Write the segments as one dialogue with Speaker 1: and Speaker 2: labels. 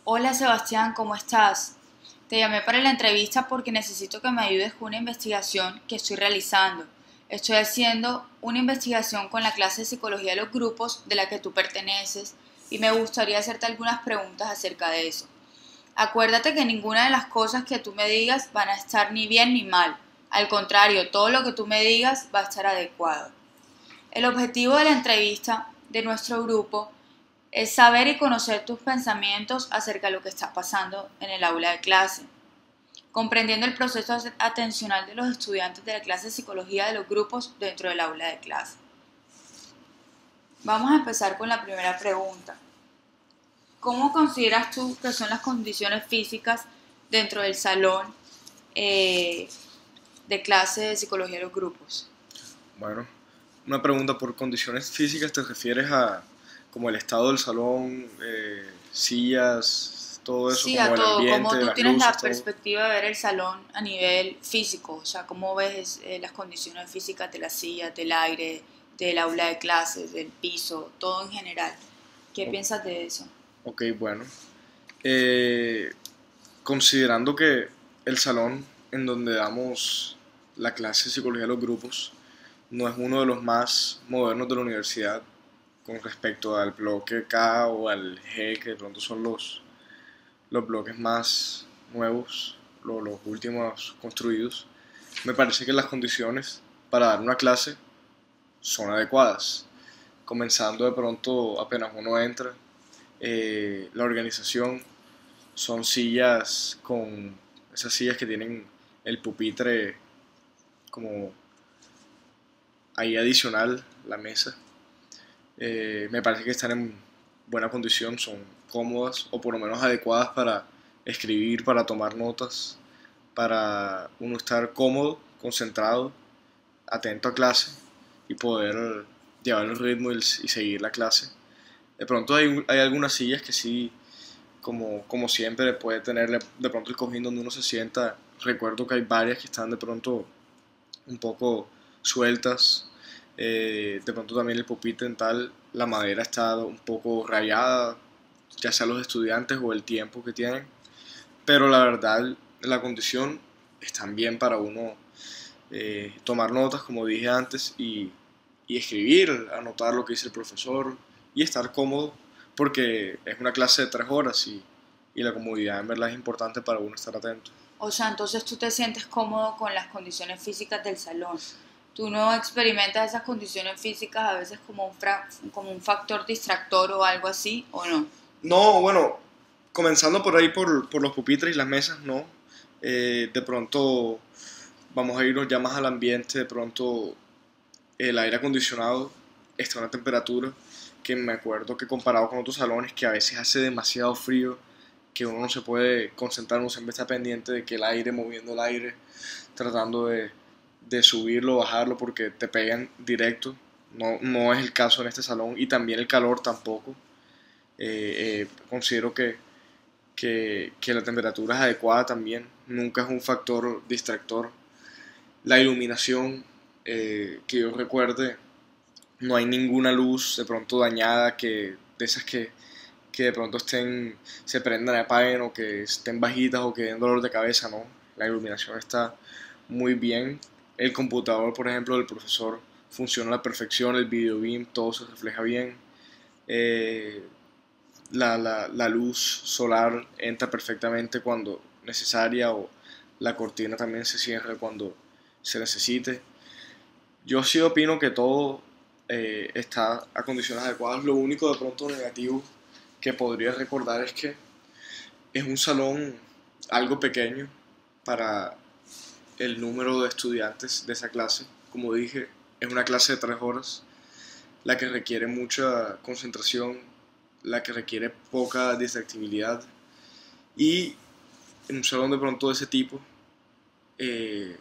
Speaker 1: Hola Sebastián, ¿cómo estás? Te llamé para la entrevista porque necesito que me ayudes con una investigación que estoy realizando. Estoy haciendo una investigación con la clase de psicología de los grupos de la que tú perteneces y me gustaría hacerte algunas preguntas acerca de eso. Acuérdate que ninguna de las cosas que tú me digas van a estar ni bien ni mal. Al contrario, todo lo que tú me digas va a estar adecuado. El objetivo de la entrevista de nuestro grupo es saber y conocer tus pensamientos acerca de lo que está pasando en el aula de clase, comprendiendo el proceso atencional de los estudiantes de la clase de psicología de los grupos dentro del aula de clase. Vamos a empezar con la primera pregunta. ¿Cómo consideras tú que son las condiciones físicas dentro del salón eh, de clase de psicología de los grupos?
Speaker 2: Bueno, una pregunta por condiciones físicas, ¿te refieres a como el estado del salón, sillas, todo eso,
Speaker 1: Sí,
Speaker 2: como
Speaker 1: a
Speaker 2: el
Speaker 1: todo,
Speaker 2: ambiente,
Speaker 1: como tú
Speaker 2: las
Speaker 1: tienes
Speaker 2: luces,
Speaker 1: la
Speaker 2: todo?
Speaker 1: perspectiva de ver el salón a nivel físico, o sea, cómo ves las condiciones físicas de las sillas, del aire, del aula de clases, del piso, todo en general. ¿Qué
Speaker 2: O-
Speaker 1: piensas de eso?
Speaker 2: ok, bueno. Eh, Considerando que el salón en donde damos la clase de psicología de los grupos no es uno de los más modernos de la universidad con respecto al bloque K o al G, que de pronto son los bloques más nuevos, los últimos construidos, me parece que las condiciones para dar una clase son adecuadas. Comenzando de pronto apenas uno entra, la organización son sillas con esas sillas que tienen el pupitre como ahí adicional, la mesa. Me parece que están en buena condición, son cómodas o por lo menos adecuadas para escribir, para tomar notas, para uno estar cómodo, concentrado, atento a clase y poder llevar el ritmo y seguir la clase. De pronto hay algunas sillas que sí, como siempre, puede tener de pronto el cojín donde uno se sienta. Recuerdo que hay varias que están de pronto un poco sueltas. De pronto también el pupitre en tal, la madera está un poco rayada, ya sea los estudiantes o el tiempo que tienen. Pero la verdad, la condición están bien para uno tomar notas, como dije antes, y escribir, anotar lo que dice el profesor y estar cómodo, porque es una clase de 3 horas y la comodidad en verdad es importante para uno estar atento.
Speaker 1: O sea, entonces tú te sientes cómodo con las condiciones físicas del salón. Tú no experimentas esas condiciones físicas a veces como como un factor distractor o algo así, ¿o no?
Speaker 2: No, bueno, comenzando por ahí por los pupitres y las mesas, no. De pronto vamos a irnos ya más al ambiente, de pronto el aire acondicionado está a una temperatura que me acuerdo que comparado con otros salones que a veces hace demasiado frío, que uno no se puede concentrar, uno siempre está pendiente de que el aire, moviendo el aire, tratando de subirlo, bajarlo, porque te pegan directo. No, no es el caso en este salón y también el calor tampoco. Considero que la temperatura es adecuada también, nunca es un factor distractor. La iluminación, que yo recuerde, no hay ninguna luz de pronto dañada de esas que de pronto se prendan y apaguen o que estén bajitas o que den dolor de cabeza, no. La iluminación está muy bien. El computador, por ejemplo, del profesor funciona a la perfección, el video beam, todo se refleja bien. Eh, la luz solar entra perfectamente cuando necesaria o la cortina también se cierra cuando se necesite. Yo sí opino que todo está a condiciones adecuadas. Lo único de pronto negativo que podría recordar es que es un salón algo pequeño para el número de estudiantes de esa clase. Como dije, es una clase de 3 horas, la que requiere mucha concentración, la que requiere poca distractibilidad. Y en un salón de pronto de ese tipo, eh,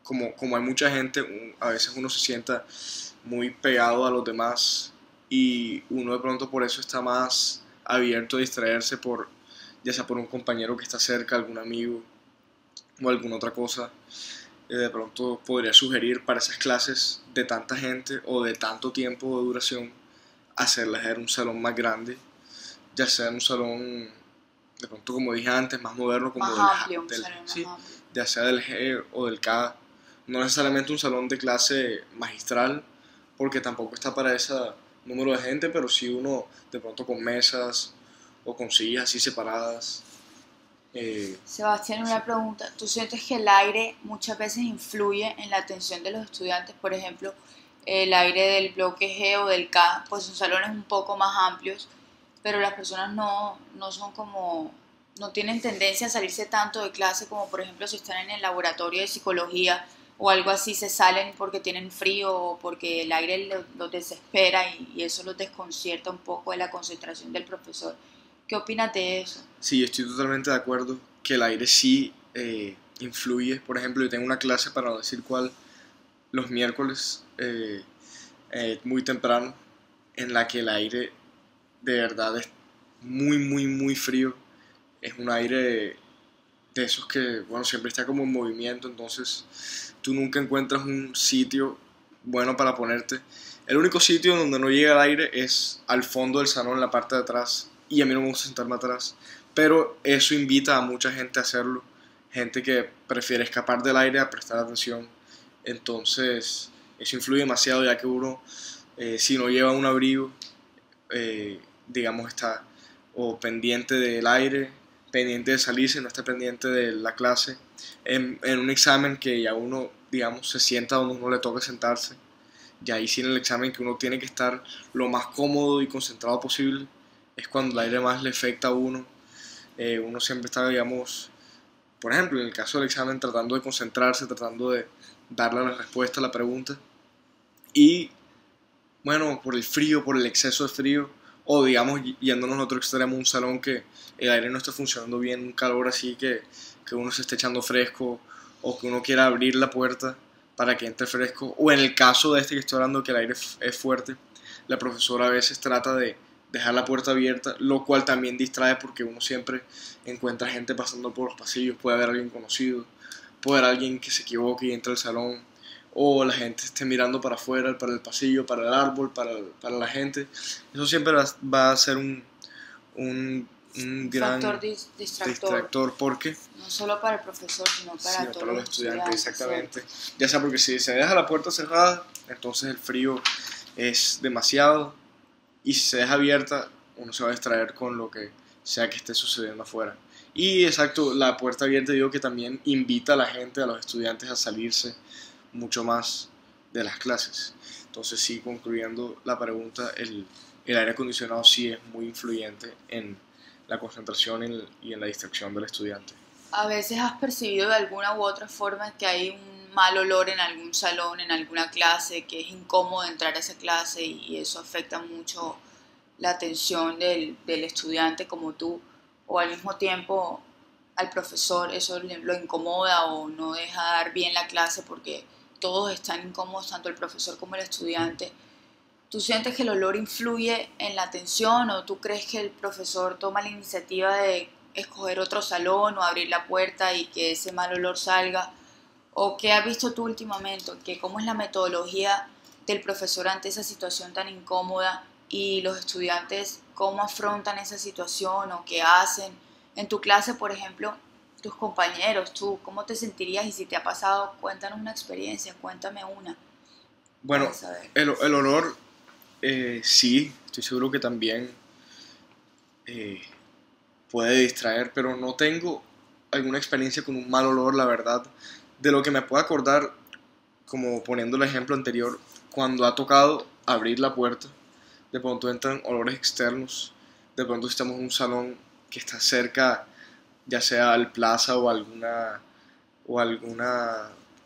Speaker 2: como hay mucha gente, a veces uno se sienta muy pegado a los demás y uno de pronto por eso está más abierto a distraerse ya sea por un compañero que está cerca, algún amigo o alguna otra cosa. De pronto podría sugerir para esas clases de tanta gente o de tanto tiempo de duración hacerlas en un salón más grande, ya sea en un salón de pronto, como dije antes, más moderno, como
Speaker 1: Más amplio, un salón más
Speaker 2: sí,
Speaker 1: amplio.
Speaker 2: ya sea del G o del K. No necesariamente un salón de clase magistral, porque tampoco está para ese número de gente, pero sí uno de pronto con mesas o con sillas así separadas.
Speaker 1: Sebastián,
Speaker 2: Sí.
Speaker 1: una pregunta. ¿Tú sientes que el aire muchas veces influye en la atención de los estudiantes? Por ejemplo, el aire del bloque G o del K, pues son salones un poco más amplios, pero las personas no son como, no tienen tendencia a salirse tanto de clase como por ejemplo si están en el laboratorio de psicología o algo así, se salen porque tienen frío o porque el aire los desespera y eso los desconcierta un poco de la concentración del profesor. ¿Qué opinas de eso?
Speaker 2: Sí, estoy totalmente de acuerdo que el aire sí influye. Por ejemplo, yo tengo una clase, para no decir cuál, los miércoles, muy temprano, en la que el aire de verdad es muy, muy, muy frío. Es un aire de esos que, bueno, siempre está como en movimiento, entonces tú nunca encuentras un sitio bueno para ponerte. El único sitio donde no llega el aire es al fondo del salón, en la parte de atrás, y a mí no me gusta sentarme atrás, pero eso invita a mucha gente a hacerlo, gente que prefiere escapar del aire a prestar atención, entonces eso influye demasiado ya que uno, si no lleva un abrigo, digamos, está o pendiente del aire, pendiente de salirse, no está pendiente de la clase. En un examen que ya uno, digamos, se sienta donde uno le toca sentarse, ya ahí sí en el examen que uno tiene que estar lo más cómodo y concentrado posible, es cuando el aire más le afecta a uno. Uno siempre está, digamos, por ejemplo, en el caso del examen, tratando de concentrarse, tratando de darle la respuesta a la pregunta. Y bueno, por el frío, por el exceso de frío, o digamos yéndonos a otro extremo, un salón que el aire no esté funcionando bien, un calor así que uno se esté echando fresco, o que uno quiera abrir la puerta para que entre fresco, o en el caso de este que estoy hablando, que el aire es fuerte, la profesora a veces trata de dejar la puerta abierta, lo cual también distrae porque uno siempre encuentra gente pasando por los pasillos, puede haber alguien conocido, puede haber alguien que se equivoque y entra al salón, o la gente esté mirando para afuera, para el pasillo, para el árbol, para la gente. Eso siempre va a ser un
Speaker 1: Un factor
Speaker 2: gran
Speaker 1: distractor,
Speaker 2: distractor porque
Speaker 1: no solo para el profesor, sino para
Speaker 2: sino
Speaker 1: todos
Speaker 2: para
Speaker 1: los
Speaker 2: los estudiantes,
Speaker 1: estudiantes, ¿cierto?
Speaker 2: exactamente. Ya sea porque si se deja la puerta cerrada, entonces el frío es demasiado, y si se deja abierta, uno se va a distraer con lo que sea que esté sucediendo afuera. Y exacto, la puerta abierta digo que también invita a la gente, a los estudiantes a salirse mucho más de las clases. Entonces sí, concluyendo la pregunta, el aire acondicionado sí es muy influyente en la concentración y en la distracción del estudiante.
Speaker 1: A veces has percibido de alguna u otra forma que hay un mal olor en algún salón, en alguna clase, que es incómodo entrar a esa clase y eso afecta mucho la atención del estudiante como tú, o al mismo tiempo al profesor eso lo incomoda o no deja dar bien la clase porque todos están incómodos, tanto el profesor como el estudiante. ¿Tú sientes que el olor influye en la atención o tú crees que el profesor toma la iniciativa de escoger otro salón o abrir la puerta y que ese mal olor salga? ¿O qué has visto tú últimamente? ¿Que ¿Cómo es la metodología del profesor ante esa situación tan incómoda y los estudiantes cómo afrontan esa situación o qué hacen? En tu clase, por ejemplo, tus compañeros, tú, ¿cómo te sentirías? Y si te ha pasado, cuéntanos una experiencia, cuéntame una
Speaker 2: Bueno,
Speaker 1: para saber.
Speaker 2: el olor, sí, estoy seguro que también eh, puede distraer, pero no tengo alguna experiencia con un mal olor, la verdad. De lo que me puedo acordar, como poniendo el ejemplo anterior, cuando ha tocado abrir la puerta, de pronto entran olores externos, de pronto estamos en un salón que está cerca, ya sea al plaza o alguna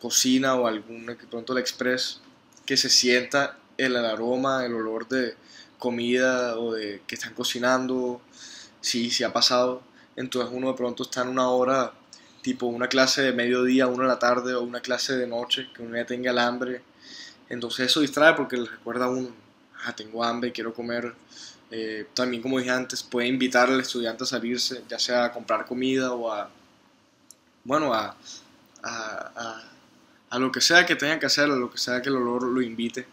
Speaker 2: cocina o alguna, que pronto el express, que se sienta el aroma, el olor de comida o de que están cocinando, sí, sí ha pasado. Entonces uno de pronto está en una hora, tipo una clase de mediodía, una de la tarde o una clase de noche, que uno ya tenga el hambre. Entonces eso distrae porque le recuerda a uno, ah, tengo hambre, quiero comer. También como dije antes, puede invitar al estudiante a salirse, ya sea a comprar comida o a, bueno, a lo que sea que tenga que hacer, a lo que sea que el olor lo invite.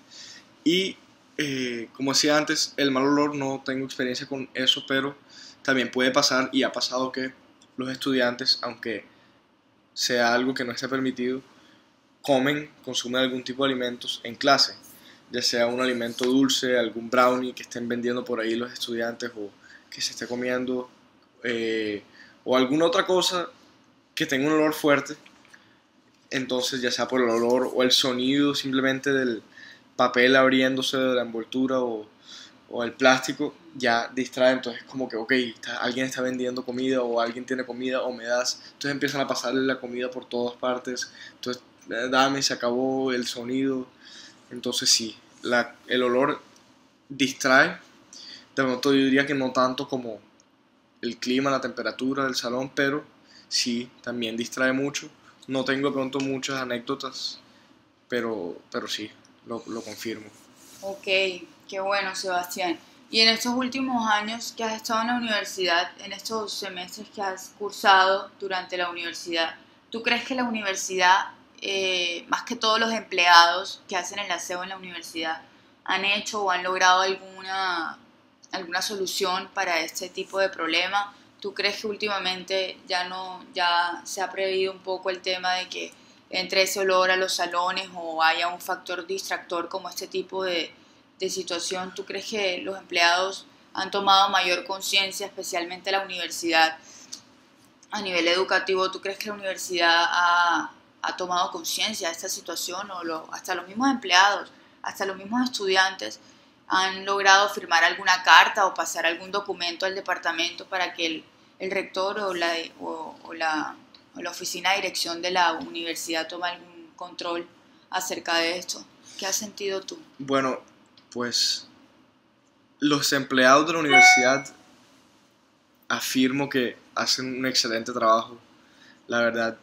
Speaker 2: Y como decía antes, el mal olor no tengo experiencia con eso, pero también puede pasar y ha pasado que los estudiantes, aunque sea algo que no esté permitido, consumen algún tipo de alimentos en clase, ya sea un alimento dulce, algún brownie que estén vendiendo por ahí los estudiantes o que se esté comiendo, eh, o alguna otra cosa que tenga un olor fuerte. Entonces, ya sea por el olor o el sonido simplemente del papel abriéndose de la envoltura o el plástico, ya distrae. Entonces, como que, ok, alguien está vendiendo comida o alguien tiene comida o me das. Entonces empiezan a pasarle la comida por todas partes. Entonces, dame, se acabó el sonido. Entonces, sí, el olor distrae. De pronto, yo diría que no tanto como el clima, la temperatura del salón, pero sí, también distrae mucho. No tengo de pronto muchas anécdotas, pero sí, lo confirmo.
Speaker 1: Ok, qué bueno, Sebastián. Y en estos últimos años que has estado en la universidad, en estos semestres que has cursado durante la universidad, ¿tú crees que la universidad, más que todos los empleados que hacen el aseo en la universidad, han hecho o han logrado alguna solución para este tipo de problema? ¿Tú crees que últimamente ya se ha previsto un poco el tema de que entre ese olor a los salones o haya un factor distractor como este tipo de situación? ¿Tú crees que los empleados han tomado mayor conciencia, especialmente la universidad, a nivel educativo? ¿Tú crees que la universidad ha tomado conciencia de esta situación o hasta los mismos empleados, hasta los mismos estudiantes han logrado firmar alguna carta o pasar algún documento al departamento para que el rector o la oficina de dirección de la universidad tome algún control acerca de esto? ¿Qué has sentido tú?
Speaker 2: Bueno, pues los empleados de la universidad afirmo que hacen un excelente trabajo. La verdad,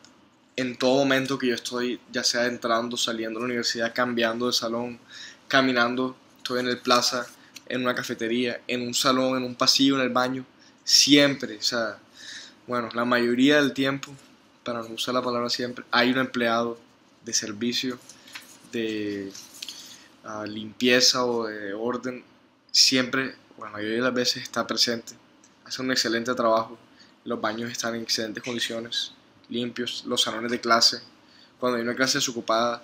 Speaker 2: en todo momento que yo estoy, ya sea entrando, saliendo de la universidad, cambiando de salón, caminando, estoy en el plaza, en una cafetería, en un salón, en un pasillo, en el baño, siempre, o sea, bueno, la mayoría del tiempo, para no usar la palabra siempre, hay un empleado de servicio, de limpieza o de orden, siempre, o la mayoría de las veces está presente, hace un excelente trabajo, los baños están en excelentes condiciones, limpios, los salones de clase, cuando hay una clase desocupada,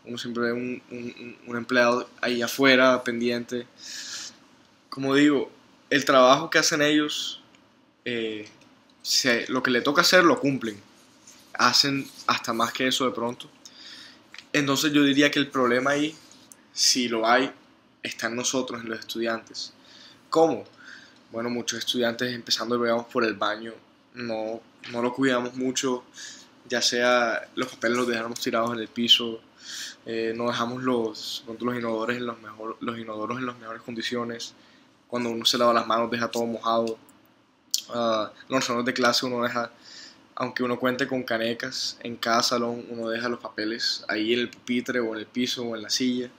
Speaker 2: uno siempre ve un empleado ahí afuera, pendiente. Como digo, el trabajo que hacen ellos, eh, lo que le toca hacer lo cumplen, hacen hasta más que eso de pronto. Entonces yo diría que el problema ahí, si lo hay, está en nosotros, en los estudiantes. ¿Cómo? Bueno, muchos estudiantes, empezando digamos por el baño, no lo cuidamos mucho, ya sea los papeles los dejamos tirados en el piso, no dejamos los inodores los inodoros en las mejores condiciones, cuando uno se lava las manos deja todo mojado, los salones de clase uno deja, aunque uno cuente con canecas, en cada salón uno deja los papeles ahí en el pupitre o en el piso o en la silla.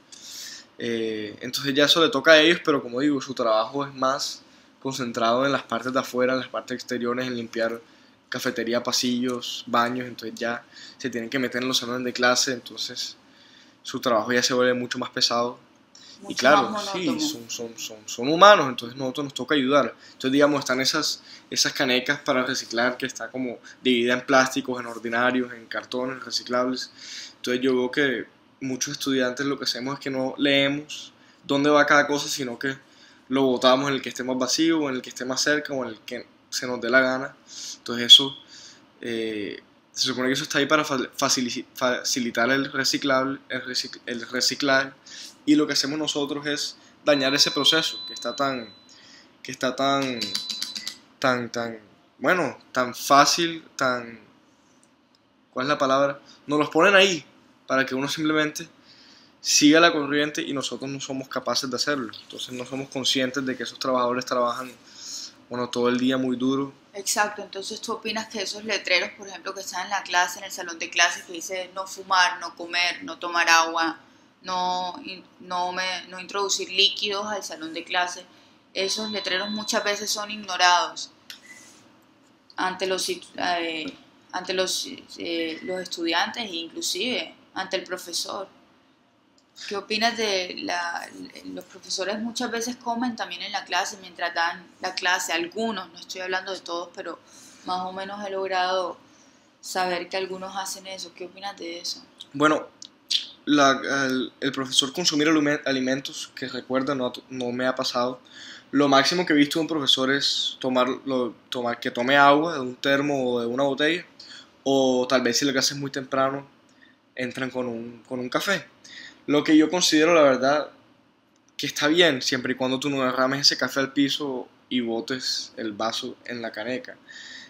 Speaker 2: Entonces ya eso le toca a ellos, pero como digo, su trabajo es más concentrado en las partes de afuera, en las partes exteriores, en limpiar cafetería, pasillos, baños, entonces ya se tienen que meter en los salones de clase, entonces su trabajo ya se vuelve mucho más pesado. Y
Speaker 1: Mucho más
Speaker 2: claro, sí,
Speaker 1: monótono.
Speaker 2: son humanos, entonces nosotros nos toca ayudar. Entonces, digamos, están esas canecas para reciclar que está como dividida en plásticos, en ordinarios, en cartones reciclables. Entonces yo veo que muchos estudiantes lo que hacemos es que no leemos dónde va cada cosa, sino que lo botamos en el que esté más vacío, o en el que esté más cerca, o en el que se nos dé la gana. Entonces eso, se supone que eso está ahí para facilitar el reciclaje, y lo que hacemos nosotros es dañar ese proceso que está tan, bueno, tan fácil, ¿cuál es la palabra? Nos los ponen ahí para que uno simplemente siga la corriente y nosotros no somos capaces de hacerlo. Entonces no somos conscientes de que esos trabajadores trabajan, bueno, todo el día muy duro.
Speaker 1: Exacto, entonces tú opinas que esos letreros, por ejemplo, que están en la clase, en el salón de clases, que dice no fumar, no comer, no tomar agua, no introducir líquidos al salón de clase, esos letreros muchas veces son ignorados ante los estudiantes e inclusive ante el profesor. ¿Qué opinas de los profesores muchas veces comen también en la clase mientras dan la clase? Algunos, no estoy hablando de todos, pero más o menos he logrado saber que algunos hacen eso. ¿Qué opinas de eso?
Speaker 2: Bueno, el profesor consumir alimentos, que recuerda, no me ha pasado. Lo máximo que he visto de un profesor es que tome agua de un termo o de una botella, o tal vez si la clase es muy temprano, entran con un café. Lo que yo considero, la verdad, que está bien, siempre y cuando tú no derrames ese café al piso y botes el vaso en la caneca.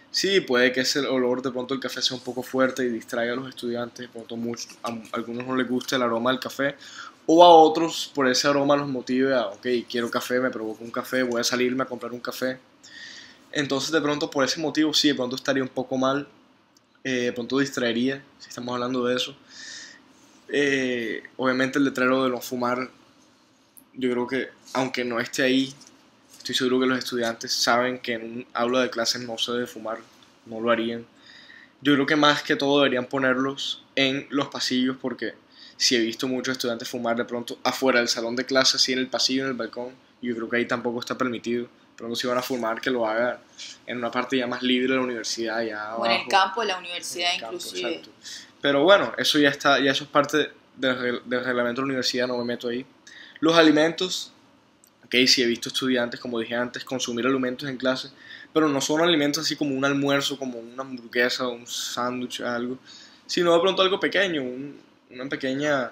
Speaker 2: Sí, puede que ese olor de pronto el café sea un poco fuerte y distraiga a los estudiantes, de pronto a algunos no les gusta el aroma del café, o a otros por ese aroma los motive a, ok, quiero café, me provoca un café, voy a salirme a comprar un café. Entonces de pronto por ese motivo sí, de pronto estaría un poco mal, de pronto distraería, si estamos hablando de eso. Obviamente el letrero de no fumar, yo creo que aunque no esté ahí, estoy seguro que los estudiantes saben que en un aula de clases no se debe fumar, no lo harían. Yo creo que más que todo deberían ponerlos en los pasillos porque si he visto muchos estudiantes fumar de pronto afuera del salón de clases, así en el pasillo, en el balcón, yo creo que ahí tampoco está permitido. De pronto si van a fumar que lo hagan en una parte ya más libre de la universidad, ya
Speaker 1: O en el
Speaker 2: abajo,
Speaker 1: campo de la
Speaker 2: en
Speaker 1: universidad
Speaker 2: el campo,
Speaker 1: inclusive.
Speaker 2: exacto. Pero bueno, eso ya está, ya eso es parte del reglamento de la universidad, no me meto ahí. Los alimentos, ok, sí he visto estudiantes, como dije antes, consumir alimentos en clase, pero no son alimentos así como un almuerzo, como una hamburguesa, un sándwich, algo, sino de pronto algo pequeño, una pequeña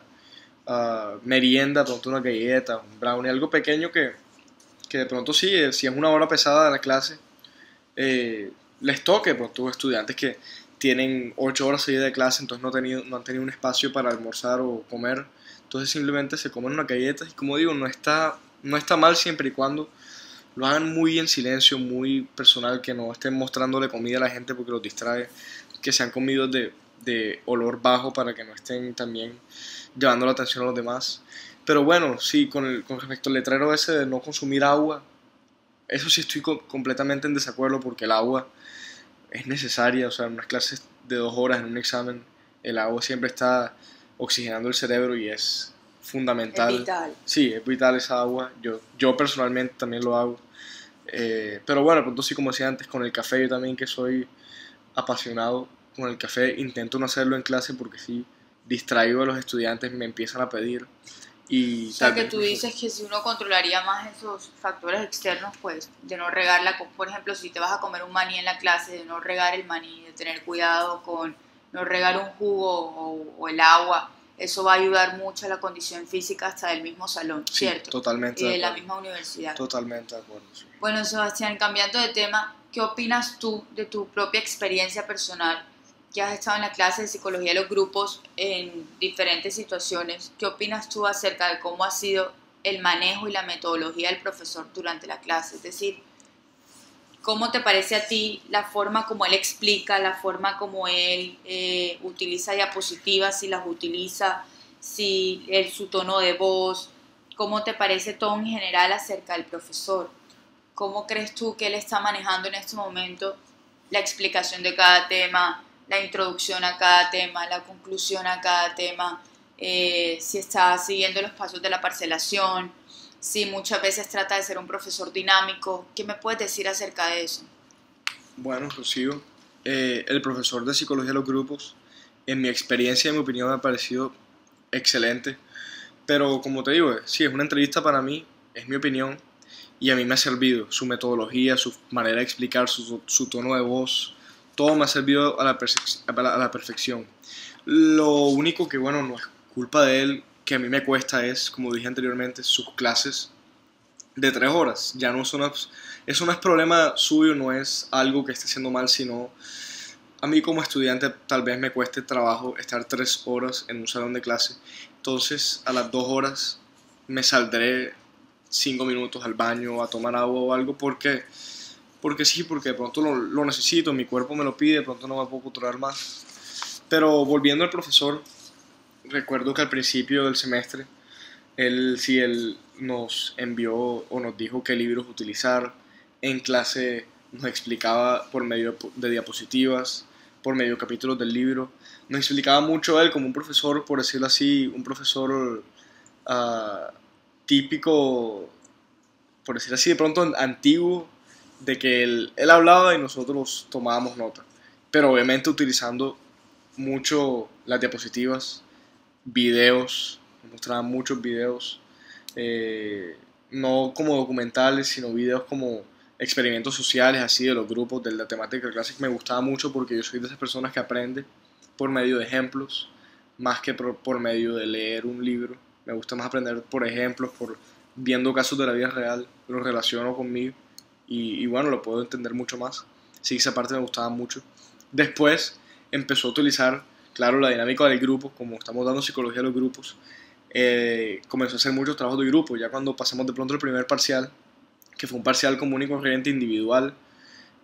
Speaker 2: merienda, de pronto una galleta, un brownie, algo pequeño que de pronto sí, si es una hora pesada de la clase, les toque, de pronto estudiantes que tienen 8 horas seguidas de clase, entonces no han tenido un espacio para almorzar o comer, entonces simplemente se comen una galleta y como digo, no está mal siempre y cuando lo hagan muy en silencio, muy personal, que no estén mostrándole comida a la gente porque los distrae, que sean comidos de olor bajo para que no estén también llevando la atención a los demás. Pero bueno, sí, con respecto al letrero ese de no consumir agua, eso sí estoy completamente en desacuerdo porque el agua es necesaria, o sea, en unas clases de 2 horas, en un examen, el agua siempre está oxigenando el cerebro y es
Speaker 1: Es
Speaker 2: fundamental.
Speaker 1: vital.
Speaker 2: Sí, es vital esa agua, yo personalmente también lo hago. Pero bueno, pronto sí, como decía antes, con el café, yo también que soy apasionado con el café, intento no hacerlo en clase porque sí, distraigo a los estudiantes, me empiezan a pedir
Speaker 1: O
Speaker 2: y
Speaker 1: sea
Speaker 2: tal
Speaker 1: que
Speaker 2: vez el
Speaker 1: tú
Speaker 2: profesor.
Speaker 1: dices que si uno controlaría más esos factores externos, pues de no regarla, por ejemplo, si te vas a comer un maní en la clase, de no regar el maní, de tener cuidado con no regar un jugo o el agua, eso va a ayudar mucho a la condición física hasta del mismo salón,
Speaker 2: Sí,
Speaker 1: ¿cierto?
Speaker 2: totalmente
Speaker 1: Y
Speaker 2: de
Speaker 1: de la
Speaker 2: acuerdo,
Speaker 1: misma universidad.
Speaker 2: totalmente de acuerdo. Sí.
Speaker 1: Bueno, Sebastián, cambiando de tema, ¿qué opinas tú de tu propia experiencia personal? Que has estado en la clase de psicología de los grupos en diferentes situaciones. ¿Qué opinas tú acerca de cómo ha sido el manejo y la metodología del profesor durante la clase? Es decir, ¿cómo te parece a ti la forma como él explica, la forma como él utiliza diapositivas, si las utiliza, si su tono de voz? ¿Cómo te parece todo en general acerca del profesor? ¿Cómo crees tú que él está manejando en este momento la explicación de cada tema, la introducción a cada tema, la conclusión a cada tema? Si está siguiendo los pasos de la parcelación, si muchas veces trata de ser un profesor dinámico. ¿Qué me puedes decir acerca de eso?
Speaker 2: Bueno, Rocío, el profesor de psicología de los grupos, en mi experiencia y en mi opinión, me ha parecido excelente. Pero como te digo, sí, es una entrevista para mí, es mi opinión, y a mí me ha servido su metodología, su manera de explicar, su tono de voz, todo me ha servido a la perfección. Lo único que, bueno, no es culpa de él, que a mí me cuesta es, como dije anteriormente, sus clases de 3 horas. Ya no son, eso no es problema suyo, no es algo que esté haciendo mal, sino a mí como estudiante tal vez me cueste trabajo estar 3 horas en un salón de clase. Entonces a las 2 horas me saldré 5 minutos al baño a tomar agua o algo porque sí, porque de pronto lo necesito, mi cuerpo me lo pide, de pronto no me puedo controlar más. Pero volviendo al profesor, recuerdo que al principio del semestre él nos envió o nos dijo qué libros utilizar. En clase nos explicaba por medio de diapositivas, por medio de capítulos del libro. Nos explicaba mucho él como un profesor, por decirlo así, un profesor ah, típico, por decir así, de pronto antiguo, de que él hablaba y nosotros tomábamos nota. Pero obviamente utilizando mucho las diapositivas, videos, nos mostraban muchos videos, no como documentales, sino videos como experimentos sociales, así de los grupos, de la temática de clase, que me gustaba mucho porque yo soy de esas personas que aprende por medio de ejemplos, más que por medio de leer un libro. Me gusta más aprender por ejemplos, por viendo casos de la vida real, lo relaciono conmigo y bueno, lo puedo entender mucho más. Sí, esa parte me gustaba mucho. Después empezó a utilizar, claro, la dinámica del grupo, como estamos dando psicología a los grupos, comenzó a hacer muchos trabajos de grupo. Ya cuando pasamos de pronto el primer parcial, que fue un parcial común y corriente individual,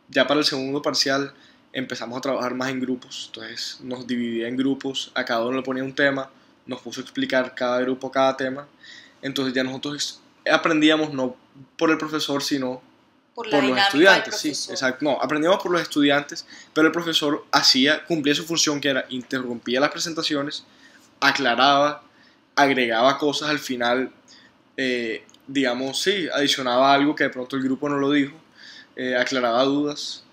Speaker 2: ya para el segundo parcial empezamos a trabajar más en grupos. Entonces nos dividía en grupos, a cada uno le ponía un tema, nos puso a explicar cada grupo cada tema. Entonces ya nosotros aprendíamos no por el profesor, sino
Speaker 1: por la
Speaker 2: por los
Speaker 1: dinámica del
Speaker 2: estudiantes, sí,
Speaker 1: profesor.
Speaker 2: exacto. No, aprendíamos por los estudiantes, pero el profesor cumplía su función, que era interrumpía las presentaciones, aclaraba, agregaba cosas al final, digamos, sí, adicionaba algo que de pronto el grupo no lo dijo, aclaraba dudas,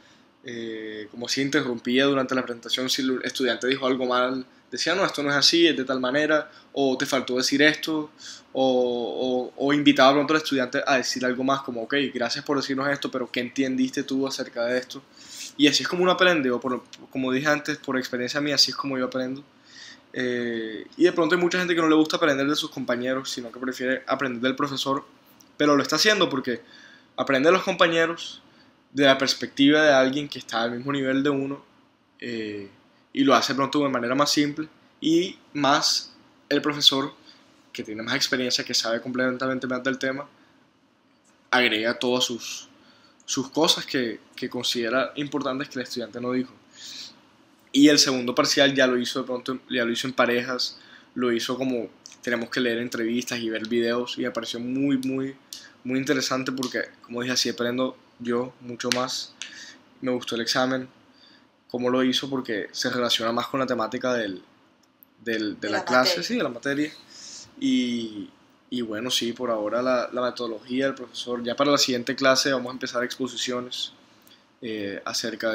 Speaker 2: como si interrumpía durante la presentación, si el estudiante dijo algo mal, decía, no, esto no es así, es de tal manera, o te faltó decir esto, o invitaba pronto al estudiante a decir algo más, como, ok, gracias por decirnos esto, pero ¿qué entendiste tú acerca de esto? Y así es como uno aprende, como dije antes, por experiencia mía, así es como yo aprendo. Y de pronto hay mucha gente que no le gusta aprender de sus compañeros, sino que prefiere aprender del profesor, pero lo está haciendo porque aprende de los compañeros, de la perspectiva de alguien que está al mismo nivel de uno, eh, y lo hace pronto de manera más simple, y más el profesor, que tiene más experiencia, que sabe completamente más del tema, agrega todas sus cosas que considera importantes que el estudiante no dijo. Y el segundo parcial ya lo hizo de pronto, ya lo hizo en parejas, lo hizo como tenemos que leer entrevistas y ver videos, y me pareció muy interesante porque, como dije, así aprendo yo mucho más. Me gustó el examen, cómo lo hizo, porque se relaciona más con la temática de
Speaker 1: De
Speaker 2: la
Speaker 1: la
Speaker 2: clase,
Speaker 1: materia.
Speaker 2: sí, de la materia. Y, y bueno, sí, por ahora la metodología del profesor. Ya para la siguiente clase vamos a empezar exposiciones, acerca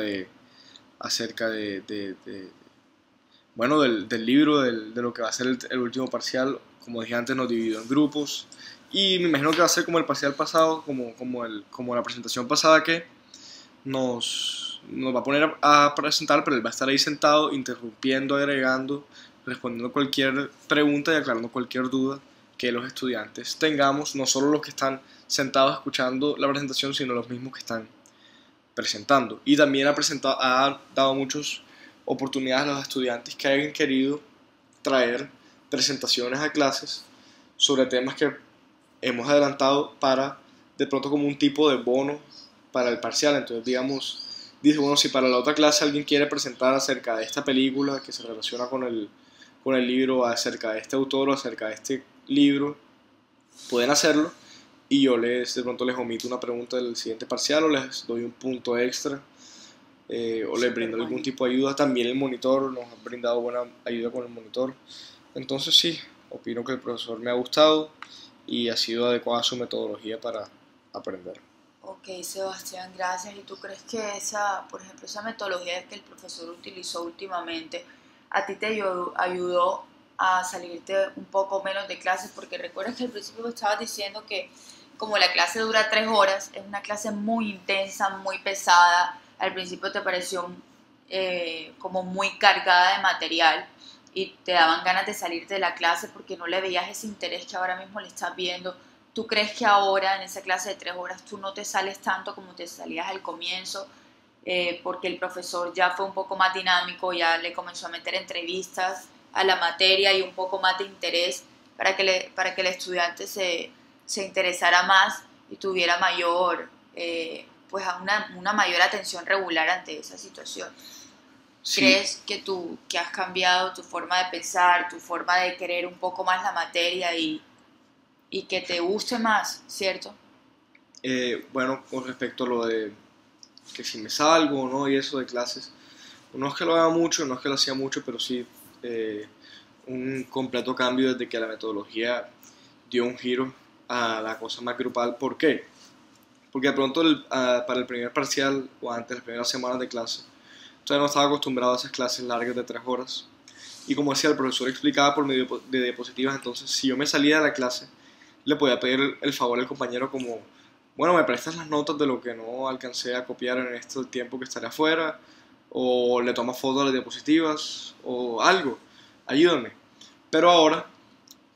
Speaker 2: bueno, del libro, de lo que va a ser el último parcial. Como dije antes, nos dividió en grupos. Y me imagino que va a ser como el parcial pasado, como la presentación pasada, que nos va a poner a presentar, pero él va a estar ahí sentado, interrumpiendo, agregando, respondiendo cualquier pregunta y aclarando cualquier duda que los estudiantes tengamos, no solo los que están sentados escuchando la presentación, sino los mismos que están presentando. Y también ha dado muchas oportunidades a los estudiantes que hayan querido traer presentaciones a clases sobre temas que hemos adelantado, para de pronto como un tipo de bono para el parcial. Entonces, digamos, dice, bueno, si para la otra clase alguien quiere presentar acerca de esta película que se relaciona con el libro, acerca de este autor o acerca de este libro, pueden hacerlo, y yo de pronto les omito una pregunta del siguiente parcial, o les doy un punto extra, o les
Speaker 1: Súper
Speaker 2: brindo algún
Speaker 1: bueno.
Speaker 2: tipo de ayuda. También el monitor, nos ha brindado buena ayuda con el monitor. Entonces sí, opino que el profesor me ha gustado y ha sido adecuada su metodología para aprender.
Speaker 1: Ok, Sebastián, gracias. ¿Y tú crees que esa, por ejemplo, esa metodología que el profesor utilizó últimamente, a ti te ayudó a salirte un poco menos de clases? Porque recuerdas que al principio me estabas diciendo que como la clase dura 3 horas, es una clase muy intensa, muy pesada. Al principio te pareció como muy cargada de material y te daban ganas de salirte de la clase porque no le veías ese interés que ahora mismo le estás viendo. ¿Tú crees que ahora en esa clase de 3 horas tú no te sales tanto como te salías al comienzo? Porque el profesor ya fue un poco más dinámico, ya le comenzó a meter entrevistas a la materia y un poco más de interés para que el estudiante se interesara más y tuviera mayor, pues una mayor atención regular ante esa situación.
Speaker 2: Sí,
Speaker 1: ¿Crees que que has cambiado tu forma de pensar, tu forma de querer un poco más la materia y que te guste más, cierto?
Speaker 2: bueno, con respecto a lo de que si me salgo o no y eso de clases, no es que lo haga mucho, no es que lo hacía mucho, pero sí, un completo cambio desde que la metodología dio un giro a la cosa más grupal. ¿Por qué? Porque de pronto para el primer parcial o antes, las primeras semanas de clase, todavía no estaba acostumbrado a esas clases largas de 3 horas. Y como decía, el profesor explicaba por medio de diapositivas, entonces si yo me salía de la clase, le podía pedir el favor al compañero como, bueno, me prestas las notas de lo que no alcancé a copiar en este tiempo que estaré afuera, o le tomas fotos a las diapositivas, o algo, ayúdame. Pero ahora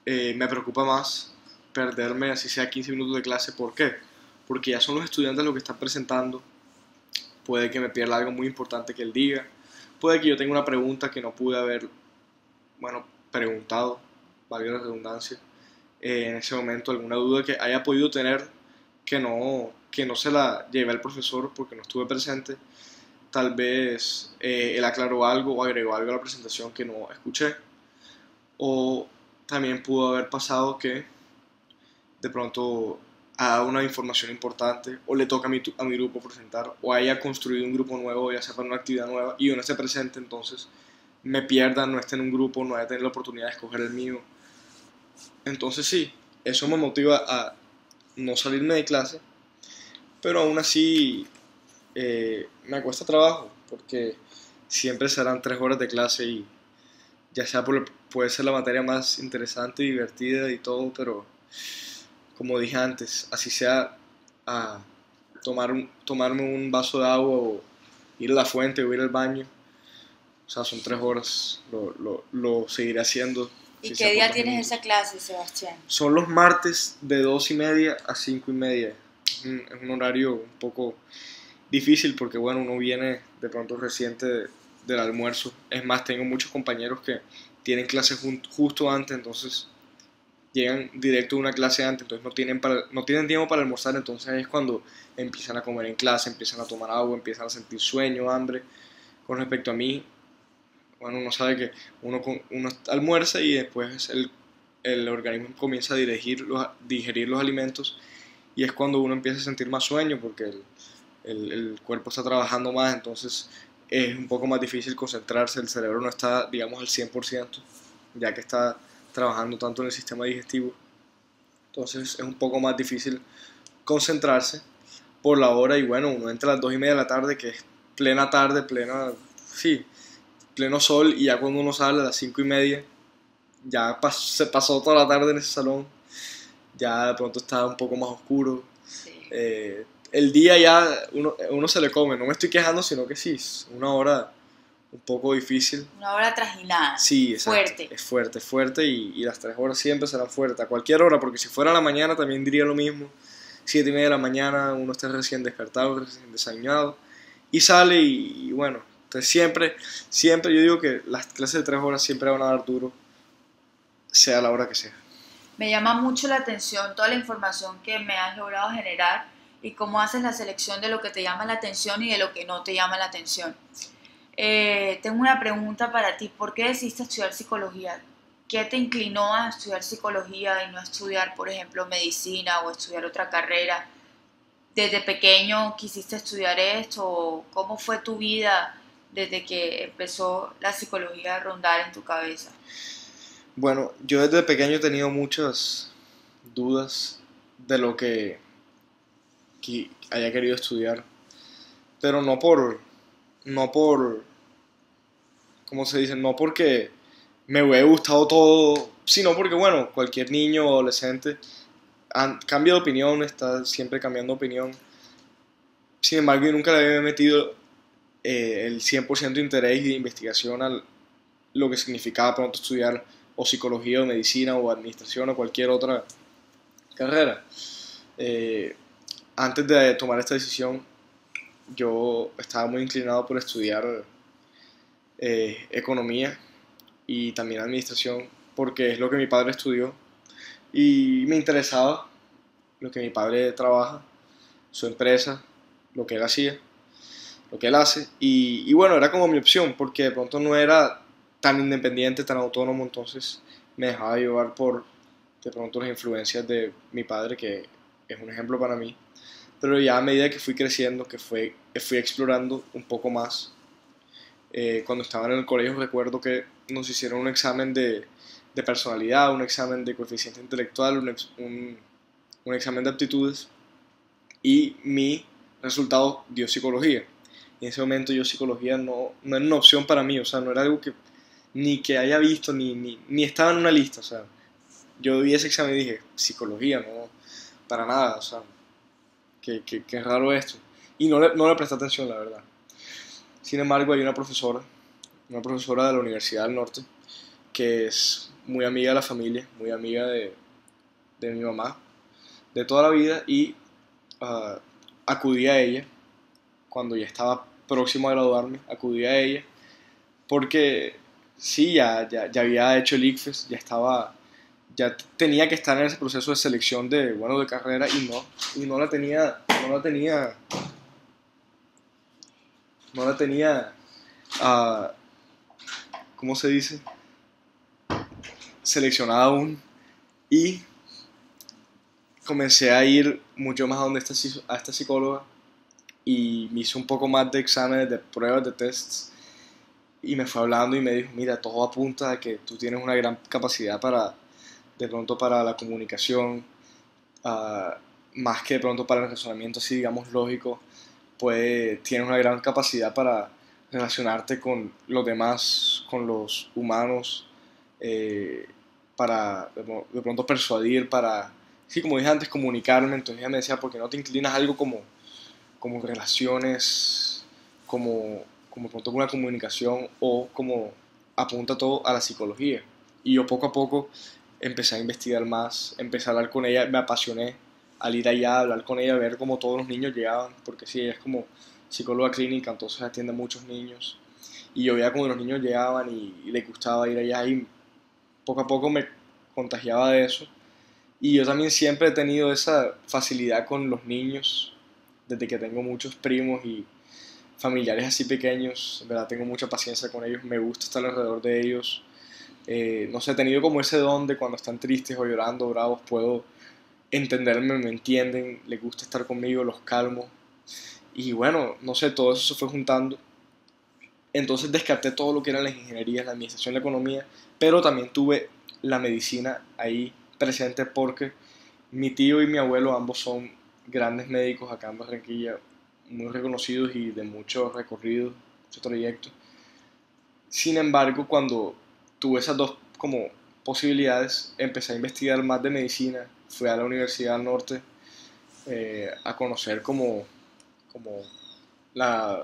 Speaker 2: me preocupa más perderme así sea 15 minutos de clase. ¿Por qué? Porque ya son los estudiantes los que están presentando. Puede que me pierda algo muy importante que él diga. Puede que yo tenga una pregunta que no pude haber, bueno, preguntado, valga la redundancia, en ese momento, alguna duda que haya podido tener que no se la llevé al profesor porque no estuve presente. Tal vez él aclaró algo o agregó algo a la presentación que no escuché. O también pudo haber pasado que de pronto ha dado una información importante o le toca a mi grupo presentar o haya construido un grupo nuevo ya sea para una actividad nueva y yo no esté presente, entonces me pierda, no esté en un grupo, no haya tenido la oportunidad de escoger el mío. Entonces sí, eso me motiva a no salirme de clase, pero aún así me cuesta trabajo porque siempre serán 3 horas de clase y ya sea puede ser la materia más interesante y divertida y todo, pero como dije antes, así sea a tomarme un vaso de agua o ir a la fuente o ir al baño, o sea, son 3 horas, lo seguiré haciendo.
Speaker 1: ¿Y
Speaker 2: Si
Speaker 1: qué
Speaker 2: sea por
Speaker 1: día
Speaker 2: 2
Speaker 1: tienes
Speaker 2: minutos.
Speaker 1: esa clase, Sebastián?
Speaker 2: Son los martes de 2:30 a 5:30. Es un horario un poco difícil porque, bueno, uno viene de pronto reciente del almuerzo. Es más, tengo muchos compañeros que tienen clases justo antes, entonces llegan directo a una clase antes, entonces no tienen tiempo para almorzar, entonces es cuando empiezan a comer en clase, empiezan a tomar agua, empiezan a sentir sueño, hambre. Con respecto a mí, bueno, uno sabe que uno almuerza y después el organismo comienza a digerir los alimentos y es cuando uno empieza a sentir más sueño porque el cuerpo está trabajando más, entonces es un poco más difícil concentrarse, el cerebro no está, digamos, al 100%, ya que está trabajando tanto en el sistema digestivo, entonces es un poco más difícil concentrarse por la hora y bueno, uno entra a las 2:30 de la tarde, que es plena tarde, sí, pleno sol y ya cuando uno sale a las 5:30, ya se pasó toda la tarde en ese salón, ya de pronto está un poco más oscuro.
Speaker 1: Sí.
Speaker 2: El día ya uno se le come, no me estoy quejando, sino que sí, es una hora un poco difícil.
Speaker 1: Una hora trajinada.
Speaker 2: Sí, exacto.
Speaker 1: Fuerte.
Speaker 2: Es fuerte y las 3 horas siempre serán fuertes, a cualquier hora, porque si fuera a la mañana también diría lo mismo. 7:30 de la mañana, uno está recién despertado, recién desayunado y sale y bueno, entonces siempre yo digo que las clases de 3 horas siempre van a dar duro, sea la hora que sea.
Speaker 1: Me llama mucho la atención toda la información que me has logrado generar y cómo haces la selección de lo que te llama la atención y de lo que no te llama la atención. Tengo una pregunta para ti. ¿Por qué decidiste estudiar psicología? ¿Qué te inclinó a estudiar psicología y no estudiar, por ejemplo, medicina o estudiar otra carrera? ¿Desde pequeño quisiste estudiar esto? ¿Cómo fue tu vida desde que empezó la psicología a rondar en tu cabeza?
Speaker 2: Bueno, yo desde pequeño he tenido muchas dudas de lo que haya querido estudiar, pero no por, ¿cómo se dice? No porque me hubiera gustado todo, sino porque, bueno, cualquier niño o adolescente cambia de opinión, está siempre cambiando de opinión. Sin embargo, yo nunca le había metido el 100% de interés y de investigación a lo que significaba pronto estudiar o psicología o medicina o administración o cualquier otra carrera. Eh, Antes de tomar esta decisión, yo estaba muy inclinado por estudiar economía y también administración, porque es lo que mi padre estudió y me interesaba lo que mi padre trabaja, su empresa, lo que él hacía, lo que él hace, y bueno, era como mi opción, porque de pronto no era tan independiente, tan autónomo, entonces me dejaba llevar por de pronto las influencias de mi padre, que es un ejemplo para mí, pero ya a medida que fui creciendo, fui explorando un poco más, cuando estaba en el colegio recuerdo que nos hicieron un examen de personalidad, un examen de coeficiente intelectual, un examen de aptitudes, y mi resultado dio psicología. Y en ese momento yo psicología no era una opción para mí, o sea, no era algo que ni que haya visto, ni estaba en una lista, o sea, yo vi ese examen y dije, psicología, no, para nada, o sea, qué raro esto. Y no le presté atención, la verdad. Sin embargo, hay una profesora de la Universidad del Norte, que es muy amiga de la familia, muy amiga de mi mamá, de toda la vida, y ah, acudí a ella cuando ya estaba próximo a graduarme, acudí a ella porque sí, ya había hecho el ICFES, ya tenía que estar en ese proceso de selección de carrera, y no la tenía, ah, ¿cómo se dice? Seleccionada aún, y comencé a ir mucho más a a esta psicóloga, y me hizo un poco más de exámenes, de pruebas, de tests, y me fue hablando y me dijo, mira, todo apunta a que tú tienes una gran capacidad de pronto para la comunicación, ah, más que de pronto para el razonamiento así, digamos, lógico, pues tienes una gran capacidad para relacionarte con los demás, con los humanos, eh, para de pronto persuadir, para, sí, como dije antes, comunicarme. Entonces ella me decía, ¿por qué no te inclinas a algo como relaciones, como pronto con una comunicación, o como apunta todo a la psicología? Y yo poco a poco empecé a investigar más, empecé a hablar con ella, me apasioné al ir allá, a hablar con ella, a ver cómo todos los niños llegaban, porque sí, ella es como psicóloga clínica, entonces atiende a muchos niños, y yo veía cómo los niños llegaban y les gustaba ir allá, y poco a poco me contagiaba de eso. Y yo también siempre he tenido esa facilidad con los niños, desde que tengo muchos primos y familiares así pequeños, en verdad tengo mucha paciencia con ellos, me gusta estar alrededor de ellos. No sé, he tenido como ese don de cuando están tristes o llorando, bravos, puedo entenderme, me entienden, les gusta estar conmigo, los calmo. Y bueno, no sé, todo eso se fue juntando. Entonces descarté todo lo que eran las ingenierías, la administración, la economía, pero también tuve la medicina ahí presente porque mi tío y mi abuelo ambos son grandes médicos acá en Barranquilla, muy reconocidos y de mucho recorrido, mucho trayecto. Sin embargo, cuando tuve esas dos como posibilidades, empecé a investigar más de medicina, fui a la Universidad del Norte, a conocer como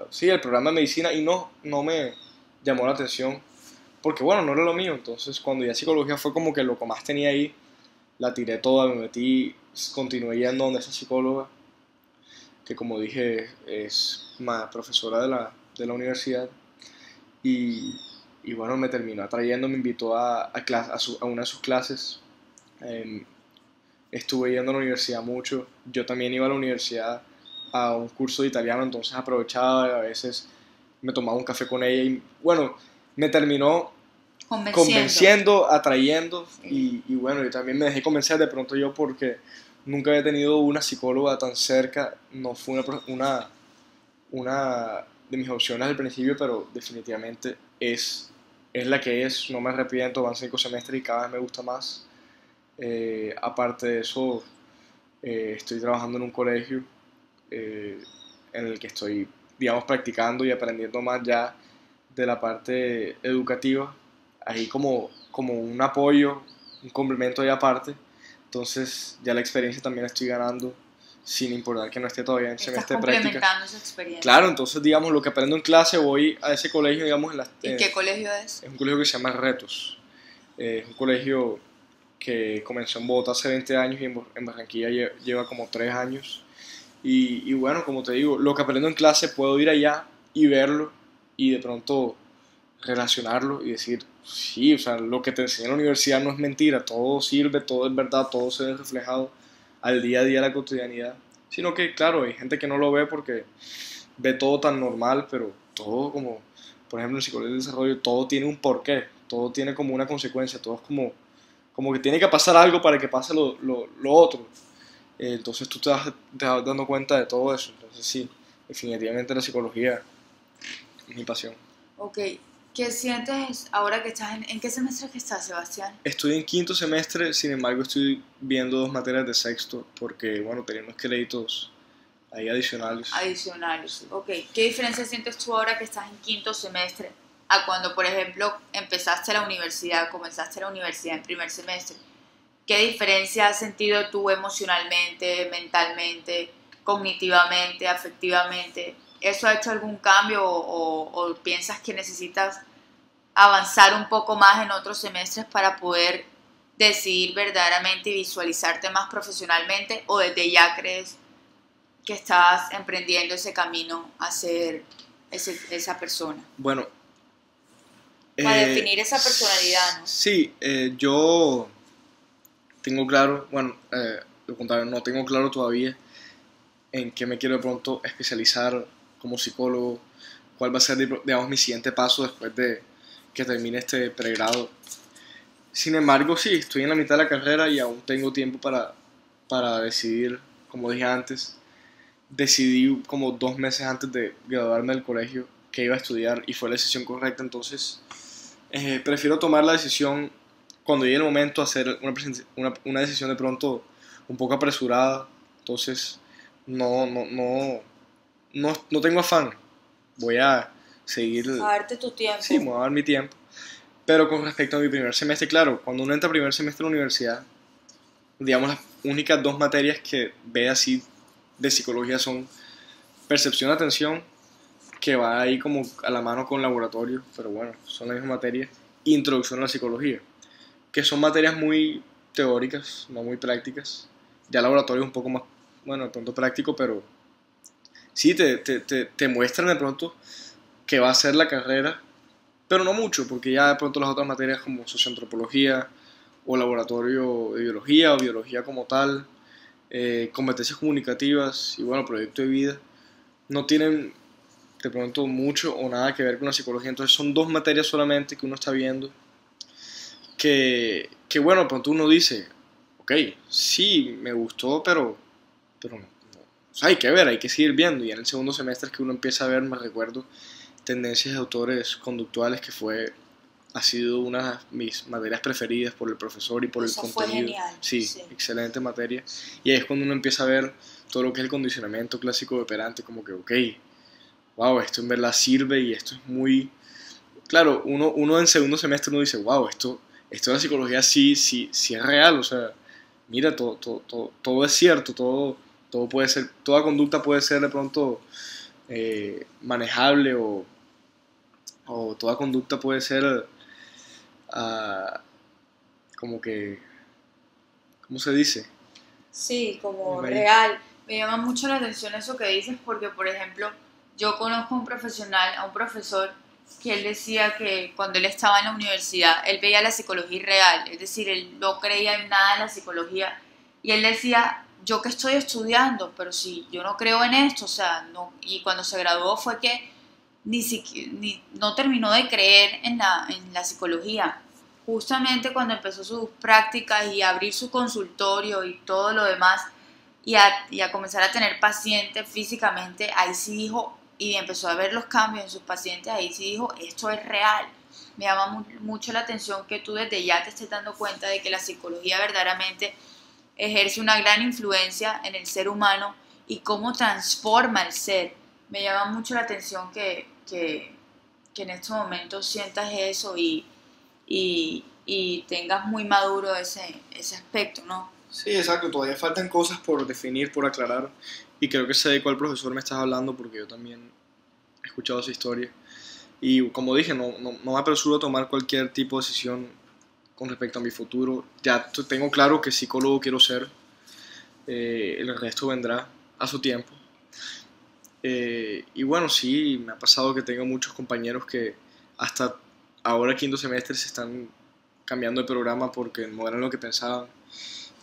Speaker 2: sí, el programa de medicina, y no me llamó la atención porque bueno, no era lo mío. Entonces cuando ya psicología fue como que lo que más tenía ahí, la tiré toda, me metí, continué yendo donde esa psicóloga, que como dije es más profesora de la universidad, y, y bueno, me terminó atrayendo, me invitó a una de sus clases. Em, Estuve yendo a la universidad mucho, yo también iba a la universidad a un curso de italiano, entonces aprovechaba, a veces me tomaba un café con ella, y bueno, me terminó
Speaker 1: Convenciendo.
Speaker 2: convenciendo, atrayendo,
Speaker 1: Sí.
Speaker 2: y bueno, yo también me dejé convencer de pronto yo porque nunca había tenido una psicóloga tan cerca, no fue una de mis opciones al principio, pero definitivamente es la que es, no me arrepiento, van 5 semestres y cada vez me gusta más. Aparte de eso, estoy trabajando en un colegio, eh, en el que estoy, digamos, practicando y aprendiendo más ya de la parte educativa, ahí como un apoyo, un complemento ahí aparte. Entonces ya la experiencia también la estoy ganando, sin importar que no esté todavía en
Speaker 1: Estás
Speaker 2: semestre de prácticas.
Speaker 1: complementando esa experiencia.
Speaker 2: Claro, entonces digamos lo que aprendo en clase, voy a ese colegio, digamos,
Speaker 1: ¿Y qué colegio es?
Speaker 2: es un colegio que se llama Retos. Es un colegio que comenzó en Bogotá hace 20 años y en Barranquilla lleva como 3 años. Y bueno, como te digo, lo que aprendo en clase puedo ir allá y verlo, y de pronto relacionarlo y decir, sí, o sea, lo que te enseña en la universidad no es mentira, todo sirve, todo es verdad, todo se ve reflejado al día a día, la cotidianidad. Sino que, claro, hay gente que no lo ve porque ve todo tan normal, pero todo como, por ejemplo, en psicología del desarrollo, todo tiene un porqué, todo tiene como una consecuencia, todo es como que tiene que pasar algo para que pase lo otro. Entonces tú te vas dando cuenta de todo eso. Entonces sí, definitivamente la psicología es mi pasión.
Speaker 1: Ok, ¿Qué sientes ahora que estás en qué semestre que estás, Sebastián?
Speaker 2: Estoy en quinto semestre, sin embargo estoy viendo dos materias de sexto porque, bueno, tenía unos créditos ahí adicionales.
Speaker 1: Adicionales.
Speaker 2: Sí.
Speaker 1: Ok. ¿Qué diferencia sientes tú ahora que estás en quinto semestre a cuando, por ejemplo, empezaste la universidad, comenzaste la universidad en primer semestre? ¿Qué diferencia has sentido tú emocionalmente, mentalmente, cognitivamente, afectivamente? ¿Eso ha hecho algún cambio o piensas que necesitas avanzar un poco más en otros semestres para poder decidir verdaderamente y visualizarte más profesionalmente o desde ya crees que estás emprendiendo ese camino a ser esa persona?
Speaker 2: Bueno,
Speaker 1: Para definir esa personalidad, ¿no?
Speaker 2: sí, yo tengo claro, bueno, lo contrario, no tengo claro todavía en qué me quiero de pronto especializar como psicólogo, cuál va a ser, digamos, mi siguiente paso después de que termine este pregrado. Sin embargo, sí, estoy en la mitad de la carrera y aún tengo tiempo para decidir, como dije antes. Decidí como 2 meses antes de graduarme del colegio que iba a estudiar y fue la decisión correcta, entonces prefiero tomar la decisión cuando llegue el momento, hacer una decisión de pronto un poco apresurada, entonces no tengo afán, voy a seguir,
Speaker 1: A darte tu
Speaker 2: sí, me
Speaker 1: tiempo.
Speaker 2: voy a dar mi tiempo. Pero con respecto a mi primer semestre, claro, cuando uno entra a primer semestre de la universidad, digamos, las únicas dos materias que ve así de psicología son percepción de atención, que va ahí como a la mano con laboratorio, pero bueno, son la misma materia, introducción a la psicología, que son materias muy teóricas, no muy prácticas. Ya laboratorio es un poco más, bueno, de pronto práctico, pero sí te muestran de pronto que va a ser la carrera, pero no mucho, porque ya de pronto las otras materias como socioantropología o laboratorio de biología o biología como tal, competencias comunicativas y bueno, proyecto de vida, no tienen de pronto mucho o nada que ver con la psicología. Entonces son dos materias solamente que uno está viendo que bueno, de pronto uno dice, ok, sí, me gustó, pero no. O sea, hay que ver, hay que seguir viendo. Y en el segundo semestre es que uno empieza a ver, me recuerdo, tendencias de autores conductuales que ha sido una de mis materias preferidas por el profesor y por el
Speaker 1: Eso fue
Speaker 2: contenido.
Speaker 1: genial,
Speaker 2: Sí,
Speaker 1: sí.
Speaker 2: excelente materia. Y ahí es cuando uno empieza a ver todo lo que es el condicionamiento clásico de operante, como que, ok, wow, esto en verdad sirve y esto es muy... Claro, uno en segundo semestre uno dice, wow, esto de la psicología sí es real, o sea, mira, todo es cierto, todo puede ser, toda conducta puede ser de pronto manejable o toda conducta puede ser ah, como que, ¿cómo se dice?
Speaker 1: Sí, como
Speaker 2: Ahí.
Speaker 1: real. Me llama mucho la atención eso que dices porque, por ejemplo, yo conozco a un profesional, a un profesor, que él decía que cuando él estaba en la universidad, él veía la psicología irreal, es decir, él no creía en nada en la psicología y él decía, yo que estoy estudiando, pero si yo no creo en esto, o sea, no, y cuando se graduó fue que no terminó de creer en la psicología. Justamente cuando empezó sus prácticas y a abrir su consultorio y todo lo demás, y a comenzar a tener pacientes físicamente, ahí sí dijo, y empezó a ver los cambios en sus pacientes, ahí sí dijo, esto es real. Me llama mucho la atención que tú desde ya te estés dando cuenta de que la psicología verdaderamente ejerce una gran influencia en el ser humano y cómo transforma el ser. Me llama mucho la atención que en estos momentos sientas eso y tengas muy maduro ese aspecto, ¿no?
Speaker 2: Sí, exacto, todavía faltan cosas por definir, por aclarar, y creo que sé de cuál profesor me estás hablando porque yo también he escuchado esa historia. Y como dije, no me apresuro a tomar cualquier tipo de decisión con respecto a mi futuro. Ya tengo claro que psicólogo quiero ser, el resto vendrá a su tiempo. Y bueno, sí, me ha pasado que tengo muchos compañeros que hasta ahora quinto semestre se están cambiando de programa porque no eran lo que pensaban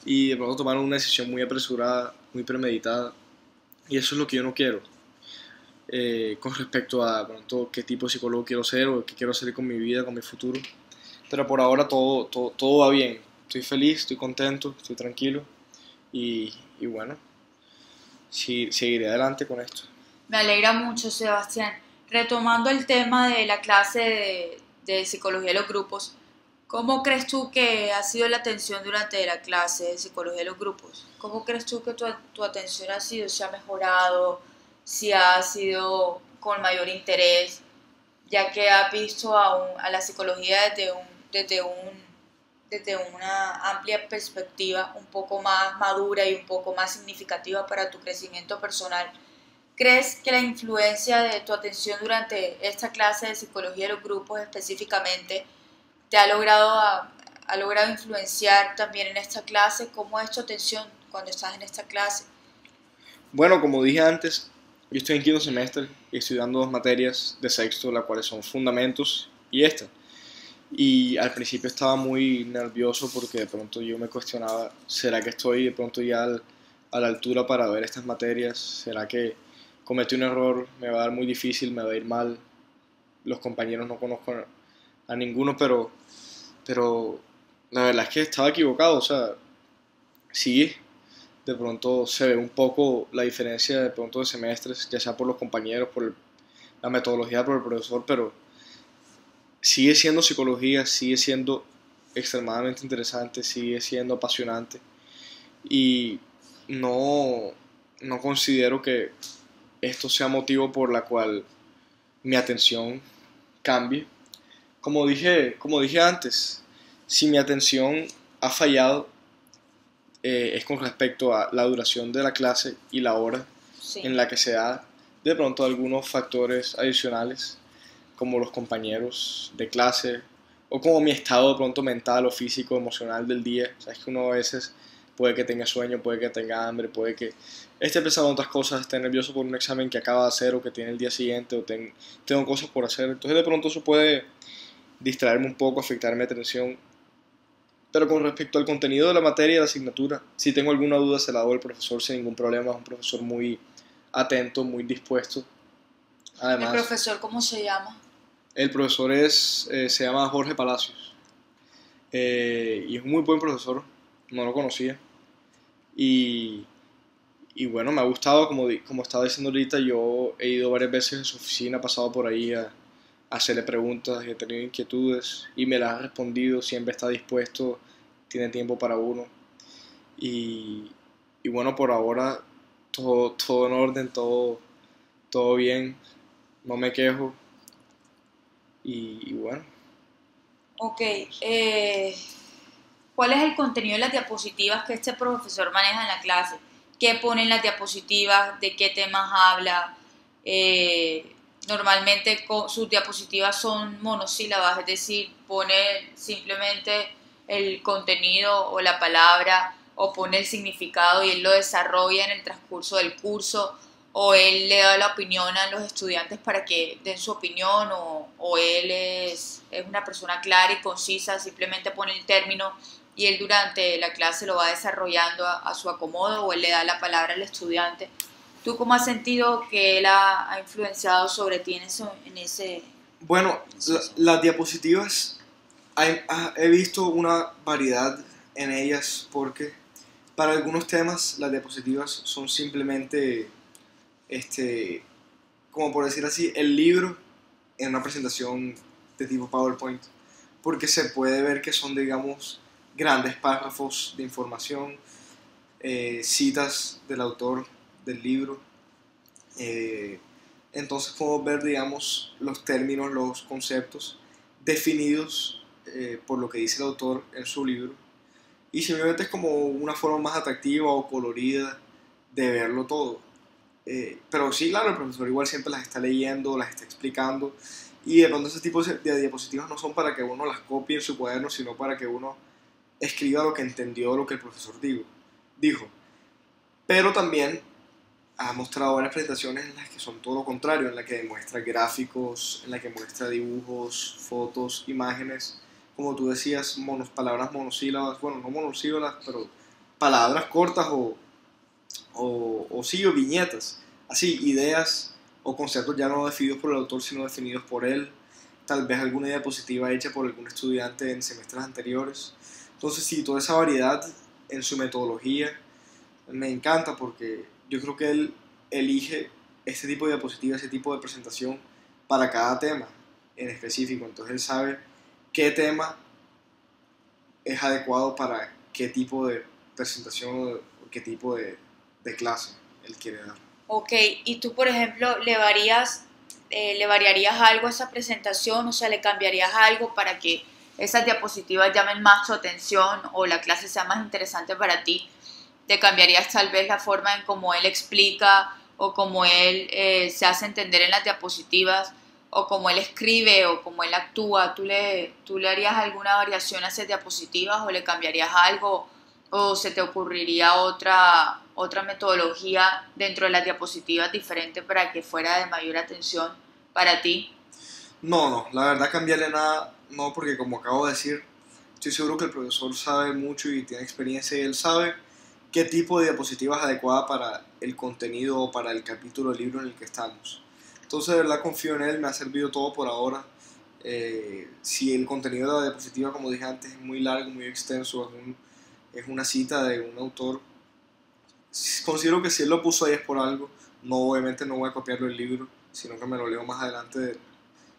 Speaker 2: y de pronto tomaron una decisión muy apresurada, muy premeditada y eso es lo que yo no quiero. Con respecto a pronto qué tipo de psicólogo quiero ser o qué quiero hacer con mi vida, con mi futuro. Pero por ahora todo va bien. Estoy feliz, estoy contento, estoy tranquilo y bueno, sí, seguiré adelante con esto.
Speaker 1: Me alegra mucho, Sebastián. Retomando el tema de la clase de psicología de los grupos, ¿cómo crees tú que ha sido la atención durante la clase de psicología de los grupos? ¿Cómo crees tú que tu atención ha sido, si ha mejorado, si ha sido con mayor interés, ya que has visto a la psicología desde una amplia perspectiva, un poco más madura y un poco más significativa para tu crecimiento personal? ¿Crees que la influencia de tu atención durante esta clase de psicología de los grupos específicamente te ha logrado influenciar también en esta clase? ¿Cómo es tu atención cuando estás en esta clase?
Speaker 2: Bueno, como dije antes, yo estoy en quinto semestre y estoy dando dos materias de sexto, las cuales son fundamentos y esta. Y al principio estaba muy nervioso porque de pronto yo me cuestionaba, ¿será que estoy de pronto ya a la altura para ver estas materias? ¿Será que cometí un error? ¿Me va a dar muy difícil? ¿Me va a ir mal? Los compañeros no conozco a ninguno, pero la verdad es que estaba equivocado. O sea, sí, de pronto se ve un poco la diferencia de pronto de semestres, ya sea por los compañeros, la metodología, por el profesor, pero sigue siendo psicología, sigue siendo extremadamente interesante, sigue siendo apasionante y no, no considero que esto sea motivo por la cual mi atención cambie. Como dije antes, si mi atención ha fallado, es con respecto a la duración de la clase y la hora
Speaker 1: Sí.
Speaker 2: en la que se da de pronto algunos factores adicionales como los compañeros de clase o como mi estado de pronto mental o físico, emocional del día. Sabes que uno a veces puede que tenga sueño, puede que tenga hambre, puede que esté pensando en otras cosas, esté nervioso por un examen que acaba de hacer o que tiene el día siguiente o tengo cosas por hacer. Entonces de pronto eso puede distraerme un poco, afectar mi atención. Pero con respecto al contenido de la materia y la asignatura, si tengo alguna duda se la doy al profesor sin ningún problema. Es un profesor muy atento, muy dispuesto.
Speaker 1: ¿El
Speaker 2: Además,
Speaker 1: profesor cómo se llama?
Speaker 2: el profesor se llama Jorge Palacios y es un muy buen profesor, no lo conocía. Y, y bueno, me ha gustado, como estaba diciendo ahorita, yo he ido varias veces en su oficina, he pasado por ahí a hacerle preguntas, he tenido inquietudes y me las ha respondido, siempre está dispuesto, tiene tiempo para uno. Y, y bueno, por ahora todo en orden, todo bien, no me quejo y bueno.
Speaker 1: Ok, ¿cuál es el contenido de las diapositivas que este profesor maneja en la clase? ¿Qué pone en las diapositivas? ¿De qué temas habla? Normalmente sus diapositivas son monosílabas, es decir, pone simplemente el contenido o la palabra o pone el significado y él lo desarrolla en el transcurso del curso, o él le da la opinión a los estudiantes para que den su opinión, o él es una persona clara y concisa, simplemente pone el término y él durante la clase lo va desarrollando a su acomodo, o él le da la palabra al estudiante. ¿Tú cómo has sentido que él ha influenciado sobre ti
Speaker 2: Bueno,
Speaker 1: en ese asunto?
Speaker 2: las diapositivas, he visto una variedad en ellas porque para algunos temas las diapositivas son simplemente, este, como por decir así, el libro en una presentación de tipo PowerPoint, porque se puede ver que son, digamos, grandes párrafos de información, citas del autor del libro. eh, entonces podemos ver, digamos, los términos, los conceptos definidos por lo que dice el autor en su libro. Y simplemente es como una forma más atractiva o colorida de verlo todo. Pero sí, claro, el profesor igual siempre las está leyendo, las está explicando. Y de pronto ese tipo de diapositivas no son para que uno las copie en su cuaderno, sino para que uno escriba lo que entendió, lo que el profesor dijo. Pero también ha mostrado varias presentaciones en las que son todo lo contrario, en las que demuestra gráficos, en las que muestra dibujos, fotos, imágenes, como tú decías, palabras monosílabas, bueno, no monosílabas, pero palabras cortas o sí, o viñetas, así, ideas o conceptos ya no definidos por el autor, sino definidos por él, tal vez alguna diapositiva hecha por algún estudiante en semestres anteriores. Entonces, sí, toda esa variedad en su metodología me encanta porque yo creo que él elige este tipo de diapositiva, ese tipo de presentación para cada tema en específico. Entonces él sabe qué tema es adecuado para qué tipo de presentación o qué tipo de clase él quiere dar.
Speaker 1: Ok, y tú, por ejemplo, le variarías algo a esa presentación, o sea, le cambiarías algo para que esas diapositivas llamen más tu atención o la clase sea más interesante para ti. ¿Te cambiarías tal vez la forma en cómo él explica o cómo él se hace entender en las diapositivas o cómo él escribe o cómo él actúa? ¿Tú le harías alguna variación a esas diapositivas o le cambiarías algo o se te ocurriría otra metodología dentro de las diapositivas diferente para que fuera de mayor atención para ti?
Speaker 2: No, la verdad cambiarle nada, no, porque como acabo de decir, estoy seguro que el profesor sabe mucho y tiene experiencia y él sabe qué tipo de diapositiva es adecuada para el contenido o para el capítulo del libro en el que estamos. Entonces de verdad confío en él, me ha servido todo por ahora. Si el contenido de la diapositiva, como dije antes, es muy largo, muy extenso, es una cita de un autor, considero que si él lo puso ahí es por algo. No, obviamente no voy a copiarlo del libro, sino que me lo leo más adelante.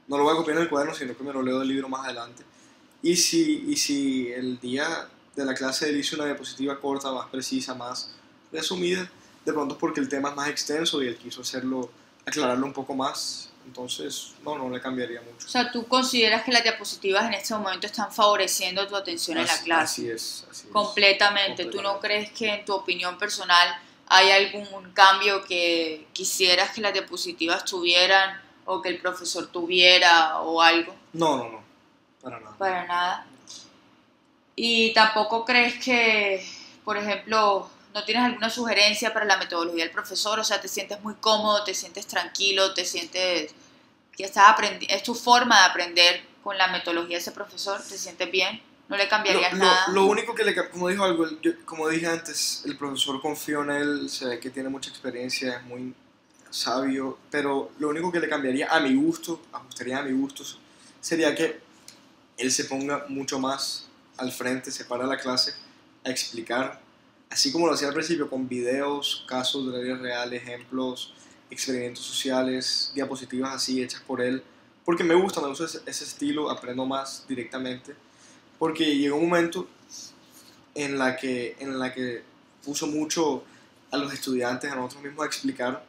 Speaker 2: No lo voy a copiar en el cuaderno, sino que me lo leo del libro más adelante. Y si el día de la clase él hizo una diapositiva corta, más precisa, más resumida, de pronto es porque el tema es más extenso y él quiso hacerlo, aclararlo un poco más. Entonces, no le cambiaría mucho.
Speaker 1: O sea, ¿tú consideras que las diapositivas en este momento están favoreciendo tu atención en la clase?
Speaker 2: Así es.
Speaker 1: Completamente. ¿Tú no crees que en tu opinión personal hay algún cambio que quisieras que las diapositivas tuvieran o que el profesor tuviera o algo?
Speaker 2: No, para nada.
Speaker 1: Para nada. Y tampoco crees que, por ejemplo, no tienes alguna sugerencia para la metodología del profesor, o sea, te sientes muy cómodo, te sientes tranquilo, te sientes que estás aprendiendo, es tu forma de aprender con la metodología de ese profesor, te sientes bien, no le cambiarías nada.
Speaker 2: Lo único que como dijo algo, como dije antes, el profesor confío en él, se ve que tiene mucha experiencia, es muy sabio, pero lo único que le cambiaría a mi gusto, ajustaría a mi gusto, sería que él se ponga mucho más al frente, se para la clase a explicar, así como lo hacía al principio, con videos, casos de la vida real, ejemplos, experimentos sociales, diapositivas así hechas por él, porque me gusta ese estilo, aprendo más directamente, porque llegó un momento en la que puso mucho a los estudiantes, a nosotros mismos a explicar,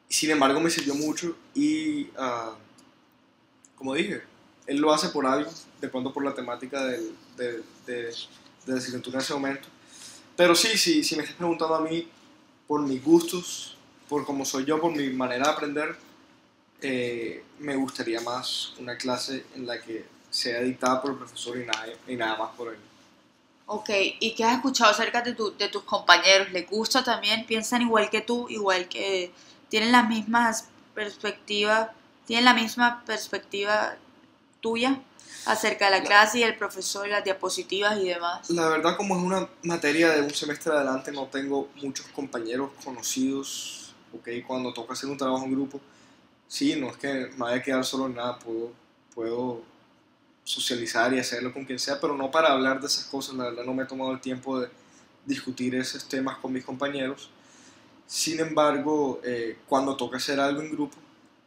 Speaker 2: sin embargo me sirvió mucho y como dije, él lo hace por algo, de pronto por la temática de la asignatura en ese momento. Pero sí, si me estás preguntando a mí por mis gustos, por cómo soy yo, por mi manera de aprender, me gustaría más una clase en la que sea dictada por el profesor y nada más por él.
Speaker 1: Ok, ¿y qué has escuchado acerca de tus compañeros? ¿Les gusta también? ¿Piensan igual que tú? Igual que tienen las mismas perspectivas, tienen la misma perspectiva tuya acerca de la
Speaker 2: La,
Speaker 1: clase y el profesor, las diapositivas y demás.
Speaker 2: la verdad, como es una materia de un semestre adelante, no tengo muchos compañeros conocidos, ¿ok? Cuando toca hacer un trabajo en grupo, sí, no es que me vaya a quedar solo en nada, puedo socializar y hacerlo con quien sea, pero no para hablar de esas cosas. La verdad no me he tomado el tiempo de discutir esos temas con mis compañeros. Sin embargo, cuando toca hacer algo en grupo,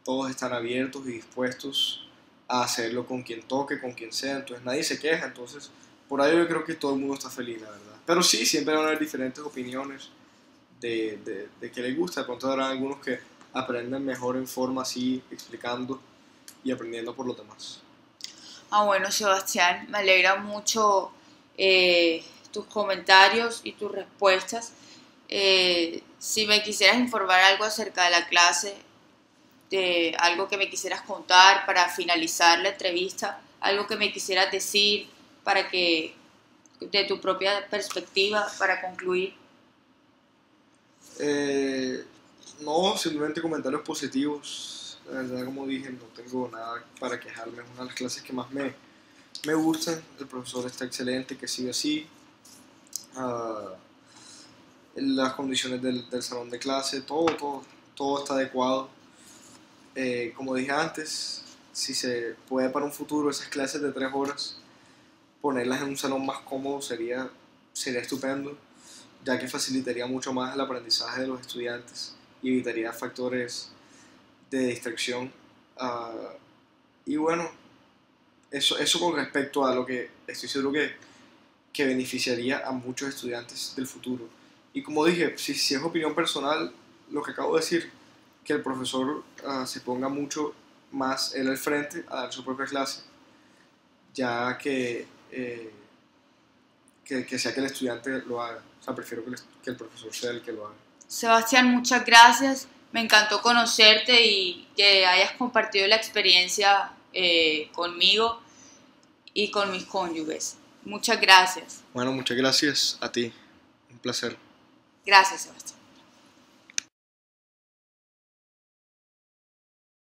Speaker 2: todos están abiertos y dispuestos a hacerlo con quien toque, con quien sea, entonces nadie se queja, entonces por ahí yo creo que todo el mundo está feliz, la verdad. Pero sí, siempre van a haber diferentes opiniones de qué les gusta, de pronto habrá algunos que aprenden mejor en forma así, explicando y aprendiendo por los demás.
Speaker 1: Ah, bueno, Sebastián, me alegra mucho tus comentarios y tus respuestas. Si me quisieras informar algo acerca de la clase, de algo que me quisieras contar para finalizar la entrevista, algo que me quisieras decir para que, de tu propia perspectiva, para concluir.
Speaker 2: Eh, no, simplemente comentarios positivos. La verdad, como dije, no tengo nada para quejarme. Es una de las clases que más me gustan. El profesor está excelente, que sigue así. Ah, las condiciones del salón de clase, todo está adecuado. Como dije antes, si se puede para un futuro esas clases de 3 horas, ponerlas en un salón más cómodo sería estupendo, ya que facilitaría mucho más el aprendizaje de los estudiantes y evitaría factores de distracción Ah, y bueno, eso con respecto a lo que estoy seguro que beneficiaría a muchos estudiantes del futuro. Y como dije, si es opinión personal, lo que acabo de decir, que el profesor se ponga mucho más él al frente a dar su propia clase, ya que sea que el estudiante lo haga. O sea, prefiero que el profesor sea el que lo haga.
Speaker 1: Sebastián, muchas gracias. Me encantó conocerte y que hayas compartido la experiencia conmigo y con mis cónyuges. Muchas gracias.
Speaker 2: Bueno, muchas gracias a ti. Un placer.
Speaker 1: Gracias, Sebastián.